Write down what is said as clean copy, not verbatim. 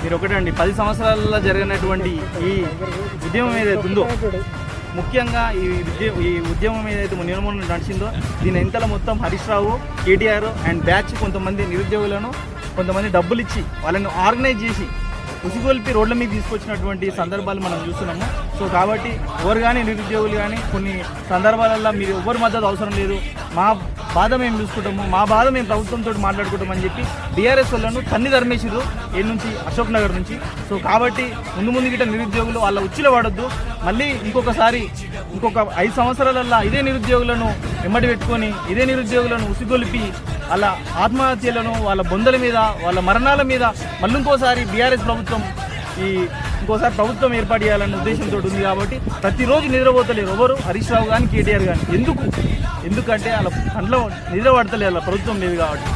మీరు ఒకటండి 10 సంవత్సరాలలో జరిగినటువంటి ఈ ఉద్యమం ఏదైతే ఉందో, ముఖ్యంగా ఈ ఉద్యమం ఏదైతే నిర్మూలన నడిచిందో దీని వెనకాల మొత్తం హరీష్ రావు, కేటీఆర్ అండ్ బ్యాచ్ కొంతమంది నిరుద్యోగులను కొంతమంది డబ్బులు ఇచ్చి వాళ్ళని ఆర్గనైజ్ చేసి ఉసిగొల్పి రోడ్ల మీద తీసుకొచ్చినటువంటి సందర్భాలు మనం చూస్తున్నాము. సో కాబట్టి ఎవరు కానీ నిరుద్యోగులు కానీ కొన్ని సందర్భాలలో మీరు ఎవరి మద్దతు అవసరం లేదు, మా బాధ మేము చూసుకుంటాము, మా బాధ మేము ప్రభుత్వంతో మాట్లాడుకుంటామని చెప్పి బీఆర్ఎస్ వాళ్ళను తన్ని ధర్మేశారు ఏ నుంచి, అశోక్ నగర్ నుంచి. సో కాబట్టి ముందు గిట్ట నిరుద్యోగులు వాళ్ళ ఉచ్చిలో వాడొద్దు. మళ్ళీ ఇంకొక 5 సంవత్సరాలల్లో ఇదే నిరుద్యోగులను వెంబడి పెట్టుకొని ఇదే నిరుద్యోగులను ఉసిగొలిపి వాళ్ళ ఆత్మహత్యలను, వాళ్ళ బొందల మీద, వాళ్ళ మరణాల మీద మళ్ళీ ఇంకోసారి బీఆర్ఎస్ ప్రభుత్వం ఇంకోసారి ప్రభుత్వం ఏర్పాటు చేయాలన్న ఉద్దేశంతో ఉంది. కాబట్టి ప్రతిరోజు నిద్రపోతలేరు ఎవరు, హరీష్ రావు కానీ కేటీఆర్ కానీ. ఎందుకంటే వాళ్ళ కంట్లో నిద్ర పడతలేదు, వాళ్ళ ప్రభుత్వం లేదు కాబట్టి.